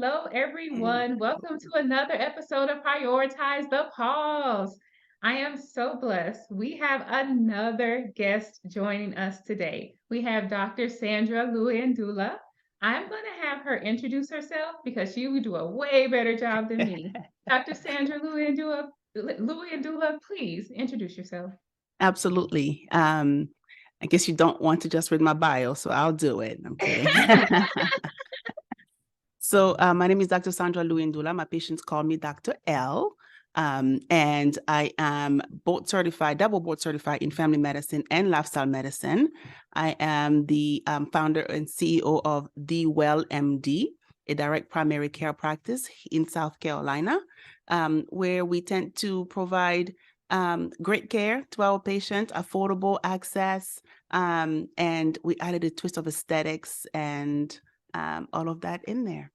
Hello, everyone. Welcome to another episode of Prioritize the Pause. I am so blessed. We have another guest joining us today. We have Dr. Sandra Luyindula. I'm going to have her introduce herself because she will do a way better job than me. Dr. Sandra Luyindula, please introduce yourself. Absolutely. I guess you don't want to just read my bio, so I'll do it. I'm kidding. So my name is Dr. Sandra Luyindula. My patients call me Dr. L. And I am double board certified in family medicine and lifestyle medicine. I am the founder and CEO of DipABLM MD, a direct primary care practice in South Carolina, where we tend to provide great care to our patients, affordable access, and we added a twist of aesthetics and all of that in there.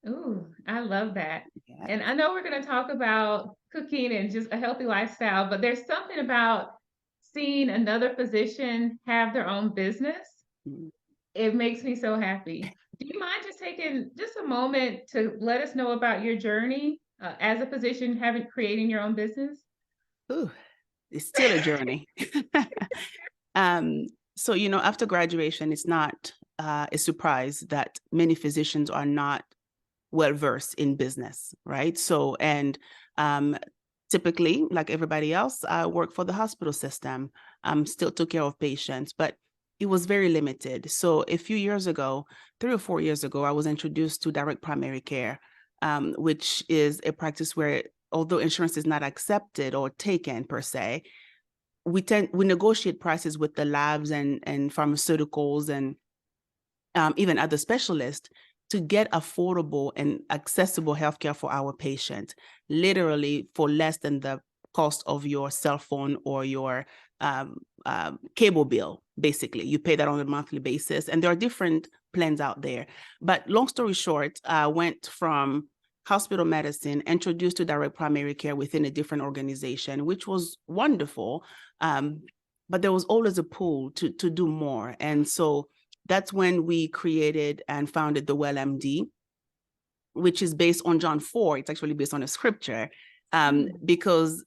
Ooh, I love that. Yeah. And I know we're going to talk about cooking and just a healthy lifestyle, but there's something about seeing another physician have their own business. Mm. It makes me so happy. Do you mind just taking just a moment to let us know about your journey as a physician, creating your own business? Ooh, it's still a journey. So, after graduation, it's not a surprise that many physicians are not well-versed in business, right? So, and typically, like everybody else, I work for the hospital system, still took care of patients, but it was very limited. So a few years ago, 3 or 4 years ago, I was introduced to direct primary care, which is a practice where, although insurance is not accepted or taken per se, we negotiate prices with the labs and pharmaceuticals and even other specialists to get affordable and accessible healthcare for our patients, literally for less than the cost of your cell phone or your cable bill. Basically, you pay that on a monthly basis, and there are different plans out there. But long story short, I went from hospital medicine, introduced to direct primary care within a different organization, which was wonderful. But there was always a pull to do more. And so that's when we created and founded the Well MD, which is based on John 4. It's actually based on a scripture, because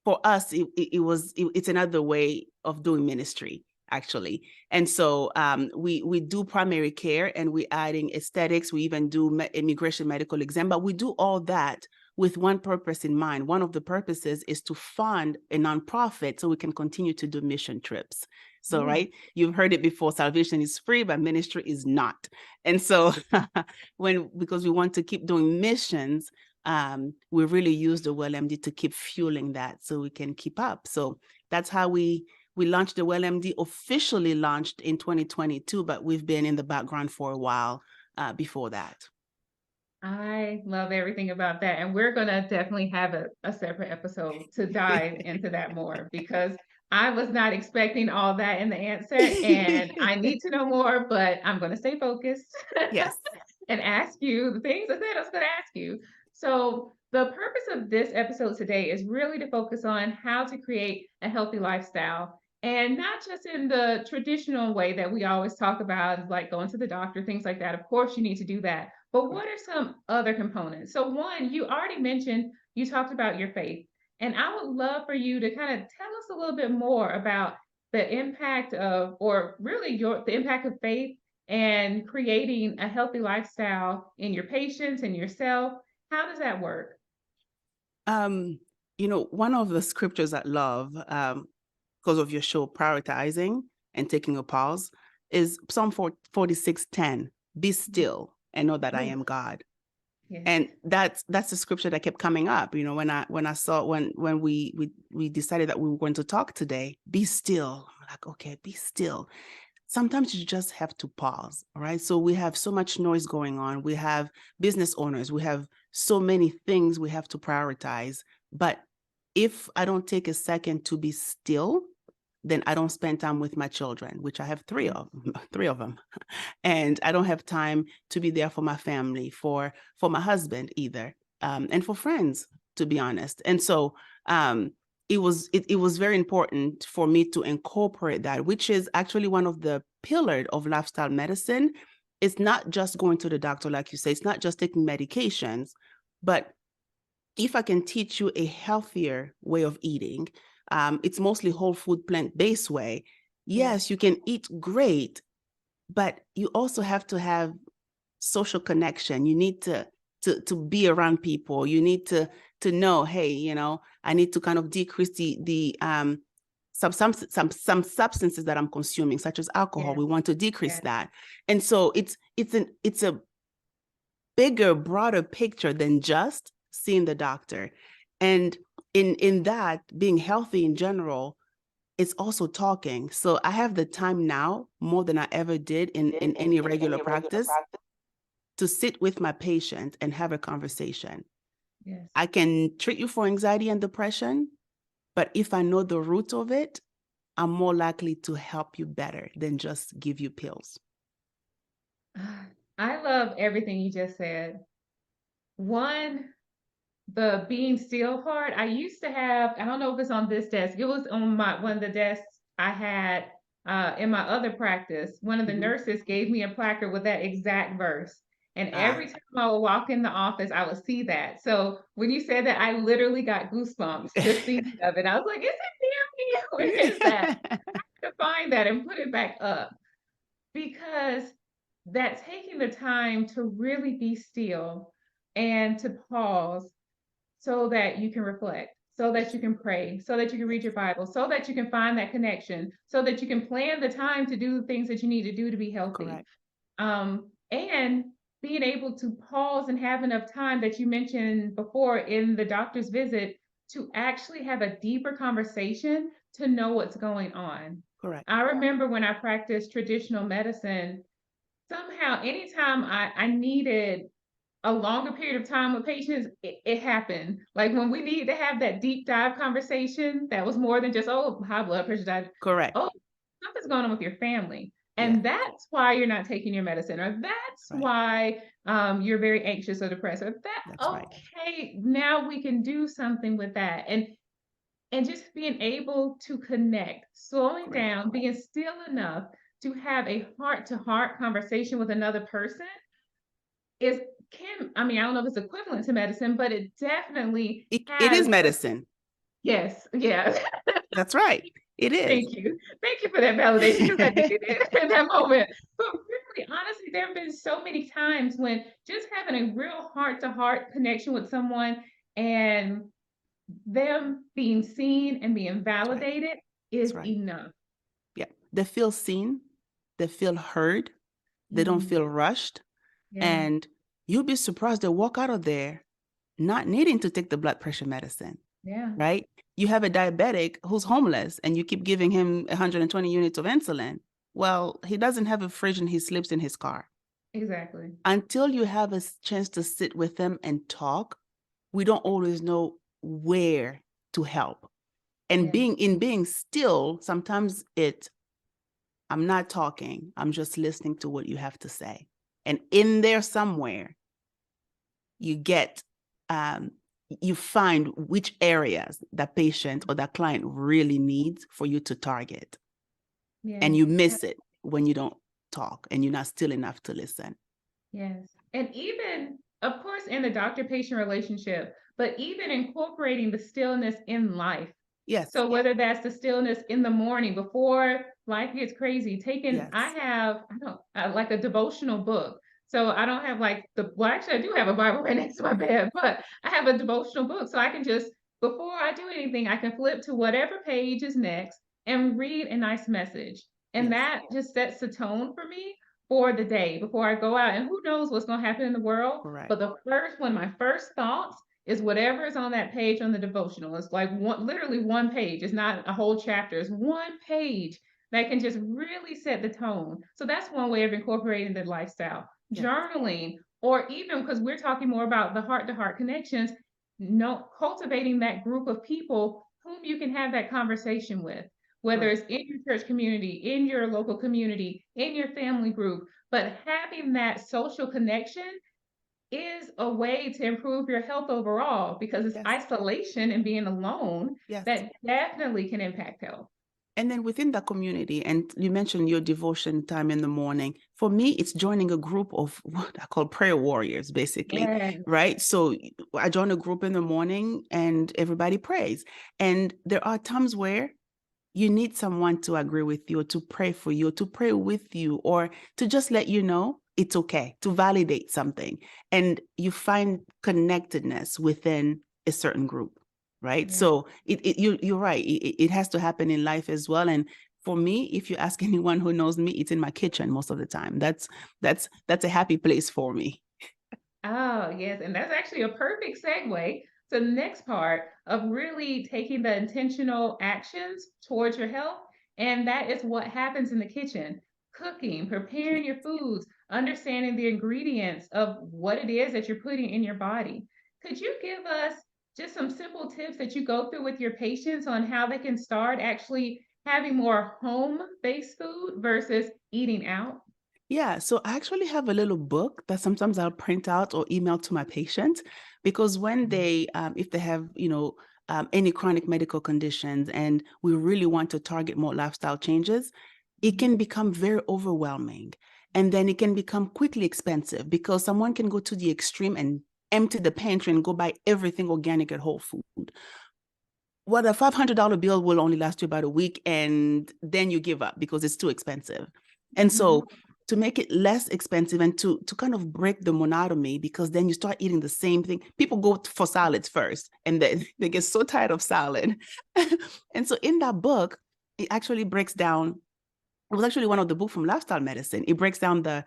for us, it's another way of doing ministry, actually. And so we do primary care, and we're adding aesthetics. We even do immigration medical exam, but we do all that with one purpose in mind. One of the purposes is to fund a nonprofit so we can continue to do mission trips. So, right, you've heard it before, salvation is free, but ministry is not. And so because we want to keep doing missions, we really use the Well MD to keep fueling that so we can keep up. So that's how we launched the Well MD, officially launched in 2022, but we've been in the background for a while before that. I love everything about that. And we're going to definitely have a separate episode to dive into that more, because I was not expecting all that in the answer, and I need to know more, but I'm going to stay focused. Yes. And ask you the things I said I was going to ask you. So the purpose of this episode today is really to focus on how to create a healthy lifestyle. And not just in the traditional way that we always talk about, like going to the doctor, things like that. Of course, you need to do that. But what are some other components? So, one, you already mentioned, you talked about your faith. And I would love for you to kind of tell us a little bit more about the impact of, or really the impact of faith and creating a healthy lifestyle in your patients and yourself. How does that work? One of the scriptures I love, because of your show, Prioritizing and Taking a Pause, is Psalm 46:10. Be still and know that I am God. Yes. And that's the scripture that kept coming up. When I saw when we decided that we were going to talk today, be still. I'm like, okay, be still. Sometimes you just have to pause, all right? So we have so much noise going on. We have business owners. We have so many things we have to prioritize. But if I don't take a second to be still, then I don't spend time with my children, which I have three of them. And I don't have time to be there for my family, for my husband either, and for friends, to be honest. And so it was very important for me to incorporate that, which is actually one of the pillars of lifestyle medicine, it's not just going to the doctor, like you say, it's not just taking medications, but if I can teach you a healthier way of eating, it's mostly whole food, plant-based way. Yes, you can eat great, but you also have to have social connection. You need to be around people. You need to know, hey, you know, I need to kind of decrease the some substances that I'm consuming, such as alcohol. We want to decrease that. And so it's a bigger, broader picture than just seeing the doctor. And in that, being healthy in general, it's also talking. So I have the time now more than I ever did in any regular practice to sit with my patient and have a conversation. Yes. I can treat you for anxiety and depression, but if I know the root of it, I'm more likely to help you better than just give you pills. I love everything you just said. One, the being still part, I used to have, I don't know if it's on this desk, it was on one of the desks I had in my other practice. One of the nurses gave me a placard with that exact verse. And every time I would walk in the office, I would see that. So when you said that, I literally got goosebumps just thinking of it. I was like, is it near me? Where is that? I have to find that and put it back up, because that taking the time to really be still and to pause so that you can reflect, so that you can pray, so that you can read your Bible, so that you can find that connection, so that you can plan the time to do the things that you need to do to be healthy. Correct. And being able to pause and have enough time that you mentioned before in the doctor's visit to actually have a deeper conversation to know what's going on. Correct. I remember when I practiced traditional medicine, somehow anytime I needed a longer period of time with patients, it happened. Like when we needed to have that deep dive conversation, that was more than just, oh, high blood pressure diet. Correct. Oh, something's going on with your family. And that's why you're not taking your medicine, or that's why you're very anxious or depressed, or That's right. okay, now we can do something with that. And just being able to connect, slowing down, being still enough to have a heart-to-heart conversation with another person I mean, I don't know if it's equivalent to medicine, but it definitely It is medicine. Yes, yeah. That's right. It is. Thank you. Thank you for that validation, because I needed it in that moment. But really, honestly, there have been so many times when just having a real heart-to-heart connection with someone and them being seen and being validated is enough. Yeah. They feel seen, they feel heard, they don't feel rushed. And you'll be surprised they walk out of there not needing to take the blood pressure medicine. Yeah. Right? You have a diabetic who's homeless and you keep giving him 120 units of insulin. Well, he doesn't have a fridge and he sleeps in his car. Exactly. Until you have a chance to sit with them and talk, we don't always know where to help. And being still, sometimes I'm not talking, I'm just listening to what you have to say. And in there somewhere, you find which areas that patient or that client really needs for you to target. And you miss it when you don't talk and you're not still enough to listen. Yes. And even, of course, in the doctor-patient relationship, but even incorporating the stillness in life. Yes. So whether that's the stillness in the morning before life gets crazy, I have, like a devotional book. So I don't have like actually I do have a Bible right next to my bed, but I have a devotional book. So I can just, before I do anything, I can flip to whatever page is next and read a nice message. And that just sets the tone for me for the day before I go out. And who knows what's going to happen in the world. Correct. But one of my first thoughts is whatever is on that page on the devotional. It's like literally one page. It's not a whole chapter. It's one page that can just really set the tone. So that's one way of incorporating the lifestyle. Journaling, or even because we're talking more about the heart-to-heart connections, cultivating that group of people whom you can have that conversation with, whether it's in your church community, in your local community, in your family group, but having that social connection is a way to improve your health overall, because it's isolation and being alone that definitely can impact health. And then within the community, and you mentioned your devotion time in the morning. For me, it's joining a group of what I call prayer warriors, basically, Yes. right? So I join a group in the morning and everybody prays. And there are times where you need someone to agree with you, or to pray for you, or to pray with you, or to just let you know it's okay, to validate something. And you find connectedness within a certain group, right? Yeah. So you're right. It has to happen in life as well. And for me, if you ask anyone who knows me, it's in my kitchen most of the time. That's a happy place for me. Oh, yes. And that's actually a perfect segue to the next part of really taking the intentional actions towards your health. And that is what happens in the kitchen: cooking, preparing your foods, understanding the ingredients of what it is that you're putting in your body. Could you give us just some simple tips that you go through with your patients on how they can start actually having more home-based food versus eating out? Yeah, so I actually have a little book that sometimes I'll print out or email to my patients, because when they, if they have, any chronic medical conditions and we really want to target more lifestyle changes, it can become very overwhelming. And then it can become quickly expensive, because someone can go to the extreme and empty the pantry and go buy everything organic at Whole Food. What a $500 bill will only last you about a week, and then you give up because it's too expensive. And Mhm. so to make it less expensive and to kind of break the monotony, because then you start eating the same thing. People go for salads first, and then they get so tired of salad. And so in that book, it actually breaks down. It was actually one of the books from Lifestyle Medicine. It breaks down the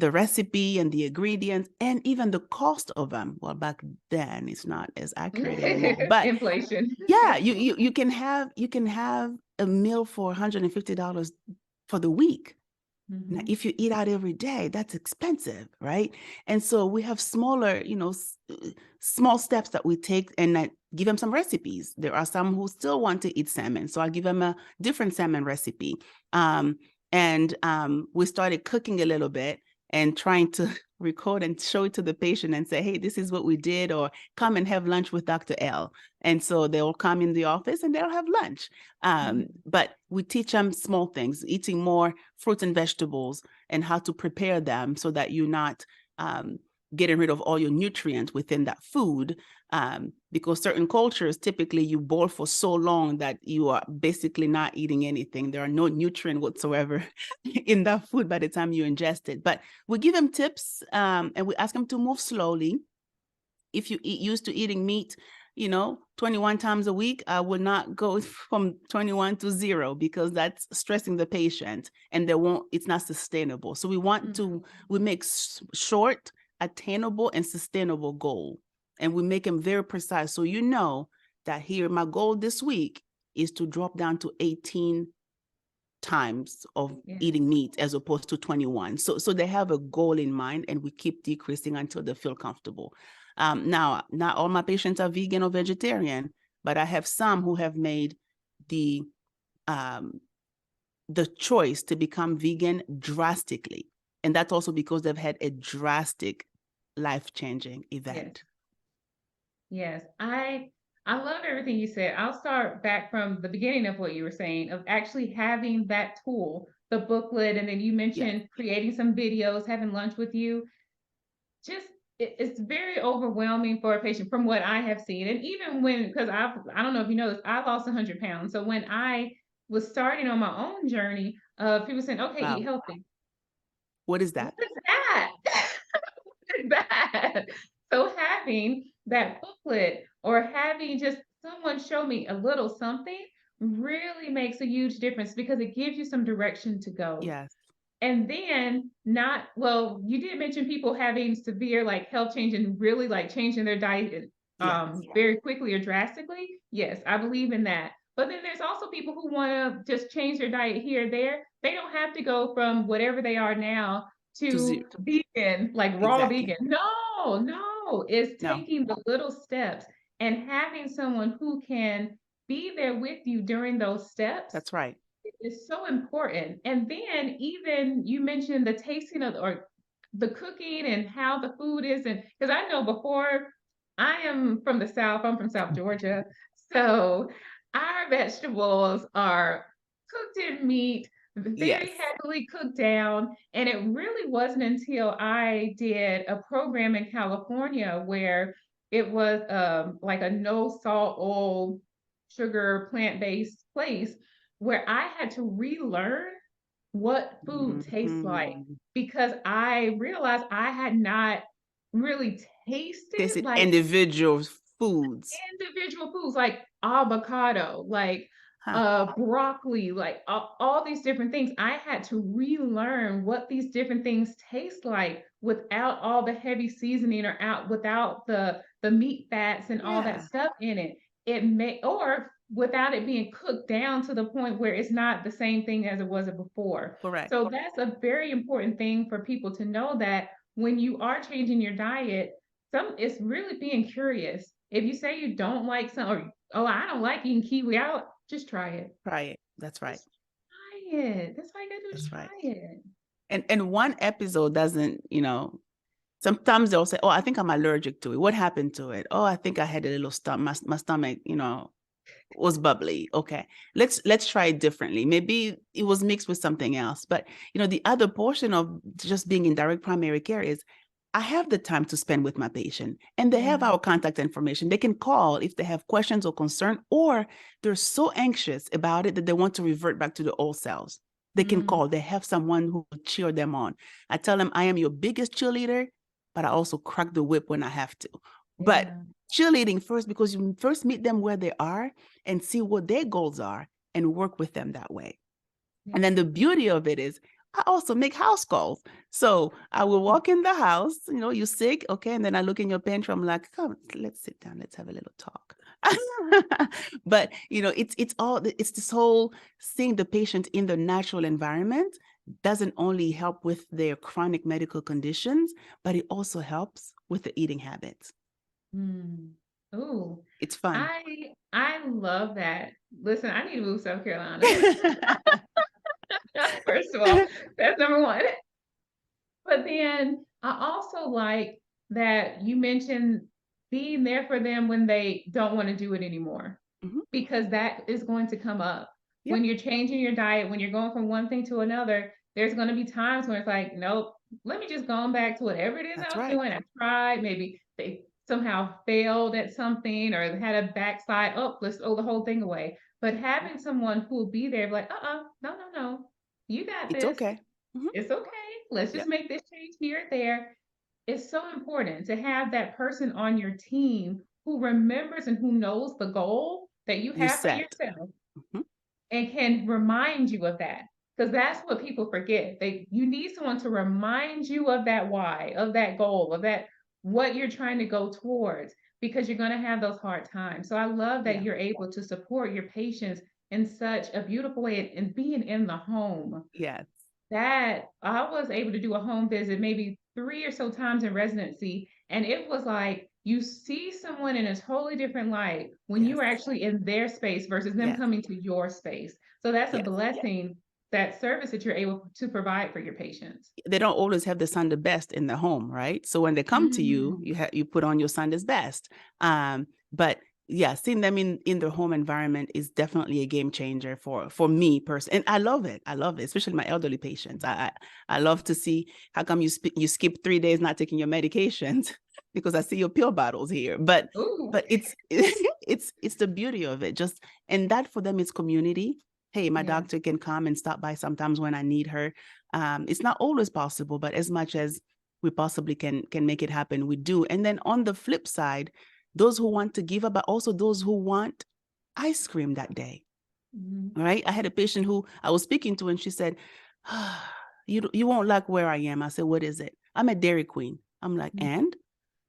recipe and the ingredients and even the cost of them. Well, back then it's not as accurate anymore, but Inflation. yeah, you can have a meal for $150 for the week. Now, Mhm. if you eat out every day, that's expensive, right? And so we have smaller, small steps that we take, and I give them some recipes. There are some who still want to eat salmon, so I give them a different salmon recipe. And we started cooking a little bit and trying to record and show it to the patient and say, hey, this is what we did, or come and have lunch with Dr. L. And so they'll come in the office and they'll have lunch. But we teach them small things, eating more fruits and vegetables, and how to prepare them so that you're not getting rid of all your nutrients within that food. Because certain cultures, typically you boil for so long that you are basically not eating anything. There are no nutrient whatsoever in that food by the time you ingest it. But we give them tips, and we ask them to move slowly. If you used to eating meat, 21 times a week, I will not go from 21 to 0, because that's stressing the patient and it's not sustainable. So we make short, attainable, and sustainable goal. And we make them very precise. So that here, my goal this week is to drop down to 18 times of Yeah. eating meat as opposed to 21. So they have a goal in mind, and we keep decreasing until they feel comfortable. Now, not all my patients are vegan or vegetarian, but I have some who have made the choice to become vegan drastically. And that's also because they've had a drastic life-changing Yes. event. Yes. I love everything you said. I'll start back from the beginning of what you were saying, of actually having that tool, the booklet, and then you Yes. mentioned creating some videos, having lunch with you. Just it's very overwhelming for a patient from what I have seen. And even when, because I don't know if you know this, I lost 100 pounds. So when I was starting on my own journey, people saying, okay, eat Wow. healthy. What is What that? is that? What is that? So having that booklet or having just someone show me a little something really makes a huge difference, because it gives you some direction to go. Yes. And then not, well, you did mention people having severe like health change and really like changing their diet Yes. very quickly or drastically. Yes, I believe in that. But then there's also people who want to just change their diet here or there. They don't have to go from whatever they are now To to zero. vegan, like raw Exactly. vegan. No, no, it's No, taking the little steps and having someone who can be there with you during those steps that's right. is so important. And then even you mentioned the tasting of or the cooking and how the food is, and because I know before, I am from the South, I'm from South Georgia. So our vegetables are cooked in meat, very Yes. heavily cooked down. And it really wasn't until I did a program in California where it was like a no salt, oil, sugar, plant-based place where I had to relearn what food tastes like Mhm. because I realized I had not really tasted Tasted like individual foods. individual foods like avocado, like Huh. broccoli, like all these different things. I had to relearn what these different things taste like without all the heavy seasoning or out without the meat fats and all that Yeah. stuff in it. It may or without it being cooked down to the point where it's not the same thing as it was before. Correct. So that's a very important thing for people to know that when you are changing your diet, it's really being curious. If you say you don't like some, or oh, I don't like eating kiwi, I'll just try it. Try it. That's right. Just try it. That's all you gotta do is That's right. try it. And one episode doesn't, sometimes they'll say, "Oh, I think I'm allergic to it. What happened to it? Oh, I think I had a little stomach. My stomach, was bubbly. Okay, let's try it differently. Maybe it was mixed with something else." But the other portion of just being in direct primary care is I have the time to spend with my patient, and they have Yeah. our contact information. They can call if they have questions or concern, or they're so anxious about it that they want to revert back to the old selves. They can Mm, call. They have someone who will cheer them on. I tell them I am your biggest cheerleader, but I also crack the whip when I have to. But yeah. cheerleading first, because you first meet them where they are and see what their goals are and work with them that way. And then the beauty of it is I also make house calls. So I will walk in the house, you sick, okay, and then I look in your pantry, I'm like, come, let's sit down, let's have a little talk. But it's this whole seeing the patient in the natural environment doesn't only help with their chronic medical conditions, but it also helps with the eating habits. Mm. Ooh, It's fun. I love that. Listen, I need to move to South Carolina. First of all, that's number one. But then I also like that you mentioned being there for them when they don't want to do it anymore, Mhm. because that is going to come up. Yep, When you're changing your diet, when you're going from one thing to another, there's going to be times when it's like, nope, let me just go on back to whatever it is I that's was right. doing. I tried, maybe they somehow failed at something or had a backslide. Oh, let's throw the whole thing away. But having someone who will be there, like, no, no, no, you got It's this. okay. Mhm. It's okay. Let's just Yep. make this change here or there. It's so important to have that person on your team who remembers and who knows the goal that you You have for set. yourself Mhm. and can remind you of that. Because that's what people forget. You need someone to remind you of that why, of that goal, of that what you're trying to go towards, because you're going to have those hard times. So I love that Yeah. you're able to support your patients in such a beautiful way and being in the home Yes. that I was able to do a home visit maybe 3 or so times in residency, and it was like you see someone in a totally different light when you Yes. are actually in their space versus them Yes. coming to your space. So that's a Yes. blessing, that service that you're able to provide for your patients. They don't always have the Sunday best in the home, right? So when they come to you, Mm. you put on your Sunday's best. But yeah, seeing them in their home environment is definitely a game changer for me personally, and I love it. I love it, especially my elderly patients. I love to see how come you skip 3 days not taking your medications because I see your pill bottles here. But Ooh. but it's it's the beauty of it. Just and that for them is community. Hey, my Yeah. doctor can come and stop by sometimes when I need her. It's not always possible, but as much as we possibly can make it happen, we do. And then on the flip side, those who want to give up, but also those who want ice cream that day. Mhm. All right. I had a patient who I was speaking to, and she said, you won't like where I am. I said, what is it? I'm at Dairy Queen. I'm like, Mhm. and?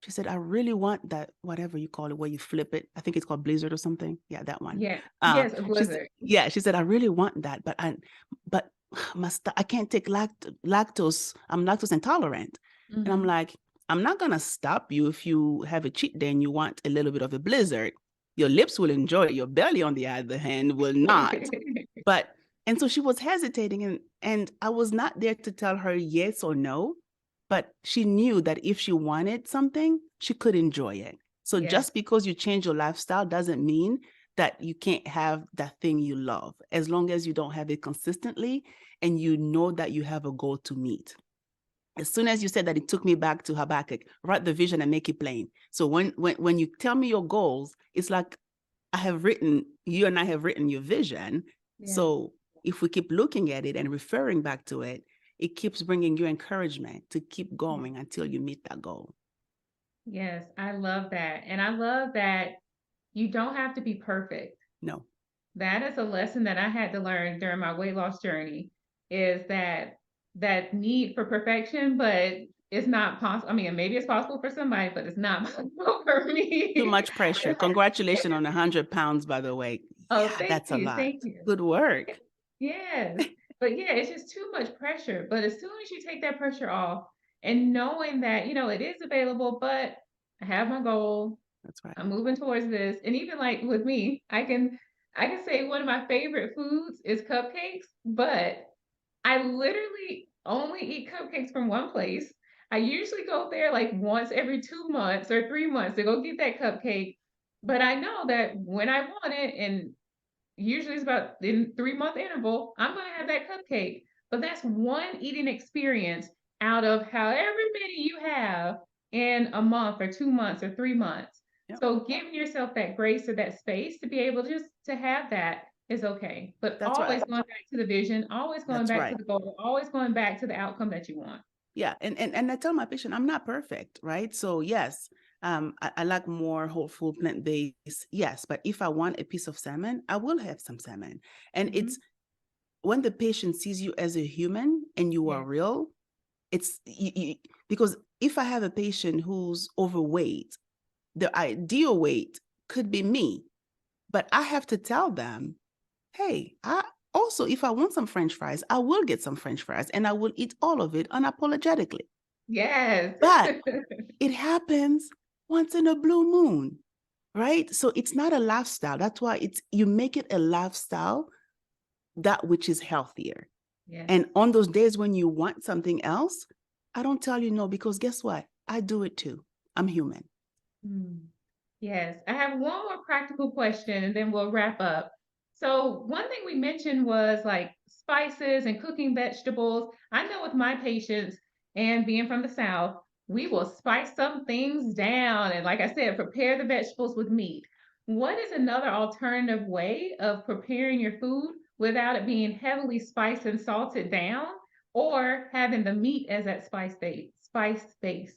She said, I really want that, whatever you call it, where you flip it. I think it's called Blizzard or something. Yeah, that one. Yeah. Yes, a blizzard. She said, I really want that, but I can't take lactose. I'm lactose intolerant. And I'm Mhm. like, I'm not gonna stop you if you have a cheat day and you want a little bit of a blizzard. Your lips will enjoy it. Your belly, on the other hand, will not. But and so she was hesitating, and I was not there to tell her yes or no, but she knew that if she wanted something, she could enjoy it. So Yes. just because you change your lifestyle doesn't mean that you can't have that thing you love as long as you don't have it consistently and you know that you have a goal to meet. As soon as you said that, it took me back to Habakkuk, write the vision and make it plain. So when you tell me your goals, it's like you and I have written your vision. Yeah. So if we keep looking at it and referring back to it, it keeps bringing you encouragement to keep going until you meet that goal. Yes, I love that. And I love that you don't have to be perfect. No. That is a lesson that I had to learn during my weight loss journey, is that need for perfection, but it's not possible. I mean, maybe it's possible for somebody, but it's not possible for me. Too much pressure. Congratulations on 100 pounds, by the way. Oh, Yeah, thank that's a you. lot. Thank you. Good work. Yes. But yeah, it's just too much pressure. But as soon as you take that pressure off and knowing that, it is available, but I have my goal, That's right. I'm moving towards this. And even like with me, I can say one of my favorite foods is cupcakes, but I literally only eat cupcakes from one place. I usually go there like once every 2 months or 3 months to go get that cupcake. But I know that when I want it, and usually it's about in 3 month interval, I'm gonna have that cupcake. But that's one eating experience out of however many you have in a month or 2 months or 3 months. Yep. So giving yourself that grace or that space to be able just to have that is okay. But That's right. always going back to the vision, always going That's back right. to the goal, always going back to the outcome that you want. Yeah. And I tell my patient, I'm not perfect, right? So yes, I like more whole food, plant-based. Yes. But if I want a piece of salmon, I will have some salmon. And Mhm. it's when the patient sees you as a human and you are Yeah. real, because if I have a patient who's overweight, the ideal weight could be me, but I have to tell them, hey, if I want some French fries, I will get some French fries and I will eat all of it unapologetically. Yes. But it happens once in a blue moon, right? So it's not a lifestyle. That's why you make it a lifestyle, that which is healthier. Yes. And on those days when you want something else, I don't tell you no, because guess what? I do it too. I'm human. Yes, I have one more practical question and then we'll wrap up. So, one thing we mentioned was like spices and cooking vegetables. I know with my patients and being from the South, we will spice some things down and, like I said, prepare the vegetables with meat. What is another alternative way of preparing your food without it being heavily spiced and salted down, or having the meat as that spice base?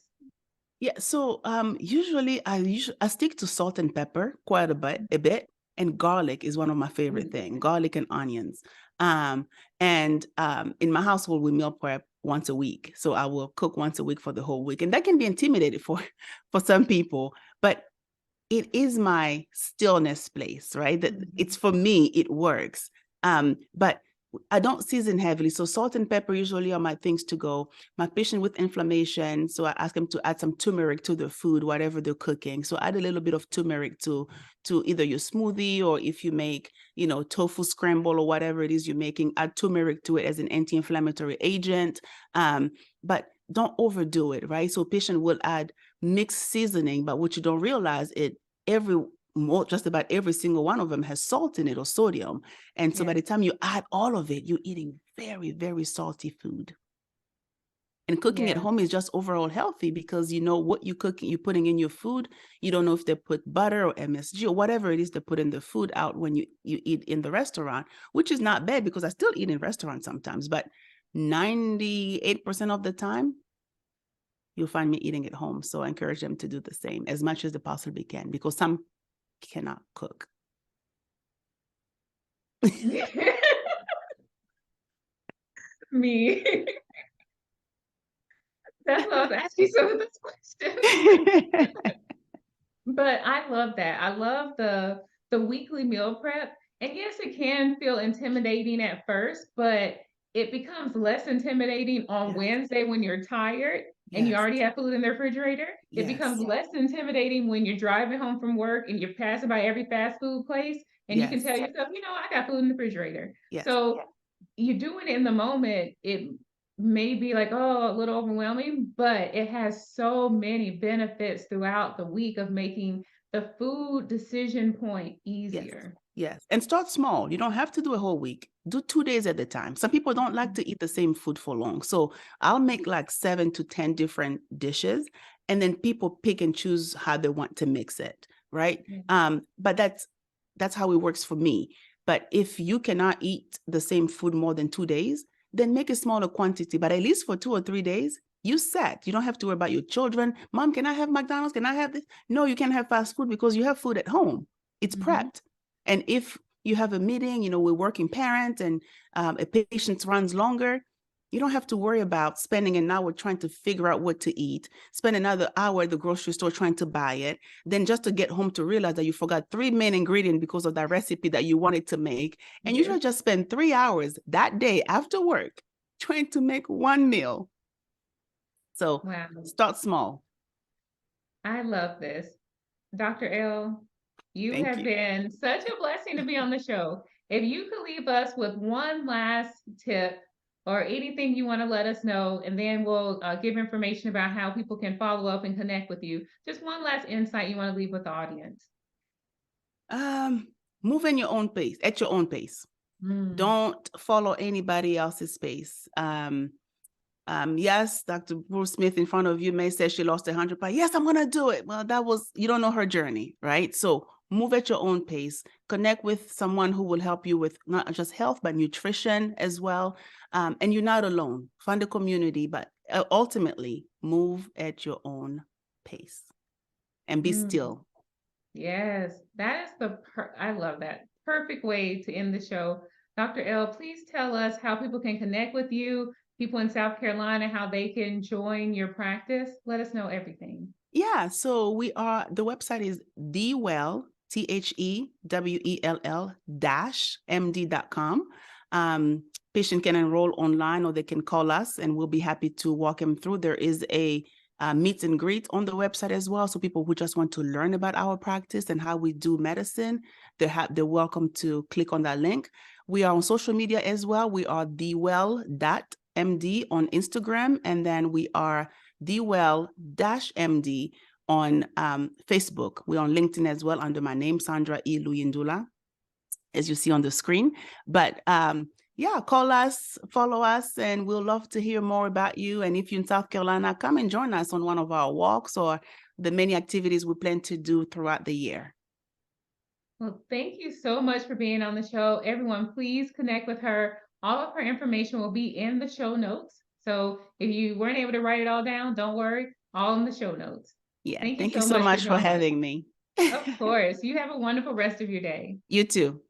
Yeah, so usually I stick to salt and pepper quite a bit, and garlic is one of my favorite things. Garlic and onions. In my household we meal prep once a week, so I will cook once a week for the whole week, and that can be intimidating for some people, but it is my stillness place, right? That it's for me, it works. But I don't season heavily. So salt and pepper usually are my things to go. My patient with inflammation, so I ask them to add some turmeric to the food, whatever they're cooking. So add a little bit of turmeric to either your smoothie, or if you make, tofu scramble or whatever it is you're making, add turmeric to it as an anti-inflammatory agent. But don't overdo it, right? So patient will add mixed seasoning, but what you don't realize just about every single one of them has salt in it, or sodium. And so by the time you add all of it, you're eating very, very salty food. And cooking at home is just overall healthy, because you know what you're putting in your food. You don't know if they put butter or MSG or whatever it is they put in the food out when you eat in the restaurant, which is not bad, because I still eat in restaurants sometimes, but 98% of the time, you'll find me eating at home. So I encourage them to do the same as much as they possibly can, because some cannot cook. Me. That's why I was asking some of those questions. But I love that. I love the weekly meal prep. And yes, it can feel intimidating at first, but it becomes less intimidating on Yes. Wednesday when you're tired and you Yes. already have food in the refrigerator. It becomes Yes. less intimidating when you're driving home from work and you're passing by every fast food place and you can tell Yes. yourself, I got food in the refrigerator. Yes. So you do it in the moment, it may be like, oh, a little overwhelming, but it has so many benefits throughout the week of making the food decision point Yes. easier. Yes. And start small. You don't have to do a whole week. Do 2 days at a time. Some people don't like to eat the same food for long. So I'll make like 7 to 10 different dishes, and then people pick and choose how they want to mix it. Right. But that's how it works for me. But if you cannot eat the same food more than 2 days, then make a smaller quantity. But at least for 2 or 3 days, you set. You don't have to worry about your children. Mom, can I have McDonald's? Can I have this? No, you can't have fast food because you have food at home. It's prepped. And if you have a meeting, we're working parents, and a patient runs longer, you don't have to worry about spending an hour trying to figure out what to eat, spend another hour at the grocery store trying to buy it, then just to get home to realize that you forgot 3 main ingredients because of that recipe that you wanted to make. And you should just spend 3 hours that day after work trying to make one meal. So start small. I love this. Dr. L, you have been such a blessing to be on the show. If you could leave us with one last tip or anything you want to let us know, and then we'll give information about how people can follow up and connect with you. Just one last insight you want to leave with the audience. Move in your own pace, at your own pace. Don't follow anybody else's pace. Yes, Dr. Bruce Smith in front of you may say she lost 100 pounds. Yes, I'm going to do it. Well, you don't know her journey, right? So move at your own pace. Connect with someone who will help you with not just health, but nutrition as well. And you're not alone. Find a community, but ultimately move at your own pace and be still. Yes, that is I love that. Perfect way to end the show. Dr. L, please tell us how people can connect with you, people in South Carolina, how they can join your practice. Let us know everything. Yeah, so the website is DWell, THEWELL-MD.com. Patient can enroll online, or they can call us and we'll be happy to walk them through. There is a meet and greet on the website as well. So people who just want to learn about our practice and how we do medicine, they're welcome to click on that link. We are on social media as well. We are DWell.MD on Instagram, and then we are DWell-MD on Facebook. We're on LinkedIn as well under my name, Sandra E. Luyindula, as you see on the screen. But yeah, call us, follow us, and we'll love to hear more about you. And if you're in South Carolina, come and join us on one of our walks or the many activities we plan to do throughout the year. Well, thank you so much for being on the show. Everyone, please connect with her. All of her information will be in the show notes. So if you weren't able to write it all down, don't worry, all in the show notes. Yeah, thank you so much for having me. Of course. You have a wonderful rest of your day. You too.